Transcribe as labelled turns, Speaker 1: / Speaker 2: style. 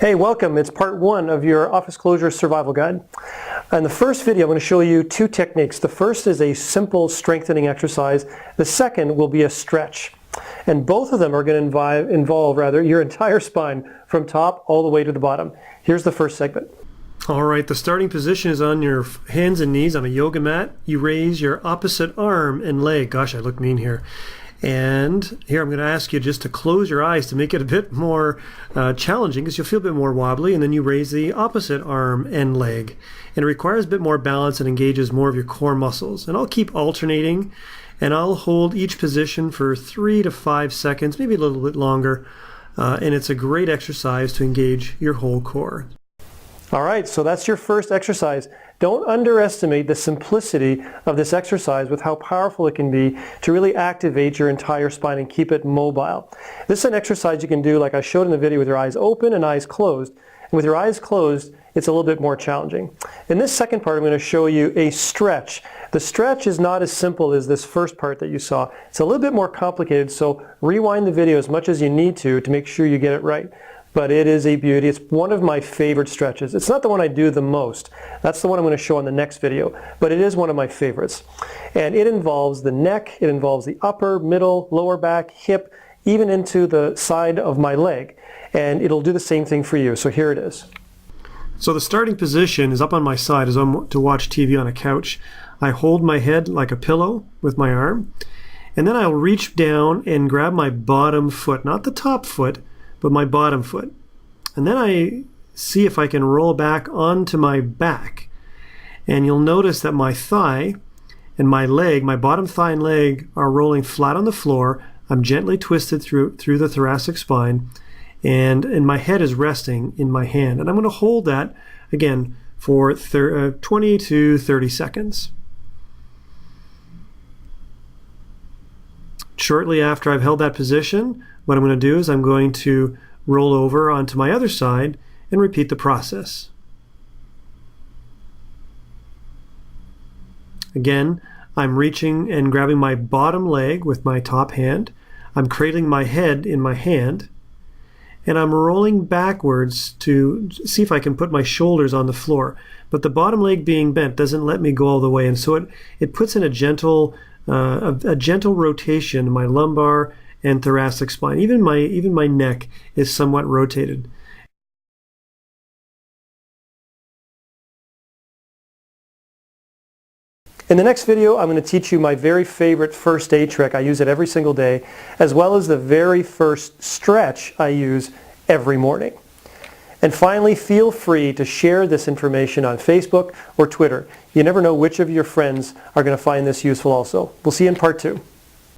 Speaker 1: Hey, welcome. It's part one of your office closure survival guide. In the first video, I'm going to show you two techniques. The first is a simple strengthening exercise. The second will be a stretch. And both of them are going to involve your entire spine from top all the way to the bottom. Here's the first segment. All right, the starting position is on your hands and knees on a yoga mat. You raise your opposite arm and leg. Gosh, I look mean here. And here I'm going to ask you just to close your eyes to make it a bit more challenging, because you'll feel a bit more wobbly, and then you raise the opposite arm and leg. And it requires a bit more balance and engages more of your core muscles. And I'll keep alternating, and I'll hold each position for 3 to 5 seconds, maybe a little bit longer. And it's a great exercise to engage your whole core. All right, so that's your first exercise. Don't underestimate the simplicity of this exercise with how powerful it can be to really activate your entire spine and keep it mobile. This is an exercise you can do, like I showed in the video, with your eyes open and eyes closed. And with your eyes closed, it's a little bit more challenging. In this second part, I'm going to show you a stretch. The stretch is not as simple as this first part that you saw. It's a little bit more complicated, so rewind the video as much as you need to make sure you get it right. But it is a beauty. It's one of my favorite stretches. It's not the one I do the most. That's the one I'm going to show in the next video. But it is one of my favorites. And it involves the neck, it involves the upper, middle, lower back, hip, even into the side of my leg. And it'll do the same thing for you. So here it is. So the starting position is up on my side as I'm to watch TV on a couch. I hold my head like a pillow with my arm. And then I'll reach down and grab my bottom foot, not the top foot, but my bottom foot. And then I see if I can roll back onto my back. And you'll notice that my thigh and my leg, my bottom thigh and leg, are rolling flat on the floor. I'm gently twisted through the thoracic spine, and my head is resting in my hand. And I'm going to hold that, again, for 20 to 30 seconds. Shortly after I've held that position, what I'm going to do is I'm going to roll over onto my other side and repeat the process. Again, I'm reaching and grabbing my bottom leg with my top hand. I'm cradling my head in my hand, and I'm rolling backwards to see if I can put my shoulders on the floor. But the bottom leg being bent doesn't let me go all the way, and so it puts in a gentle rotation in my lumbar and thoracic spine. Even my neck is somewhat rotated. In the next video, I'm going to teach you my very favorite first aid trick. I use it every single day, as well as the very first stretch I use every morning. And finally, feel free to share this information on Facebook or Twitter. You never know which of your friends are going to find this useful also. We'll see you in part 2.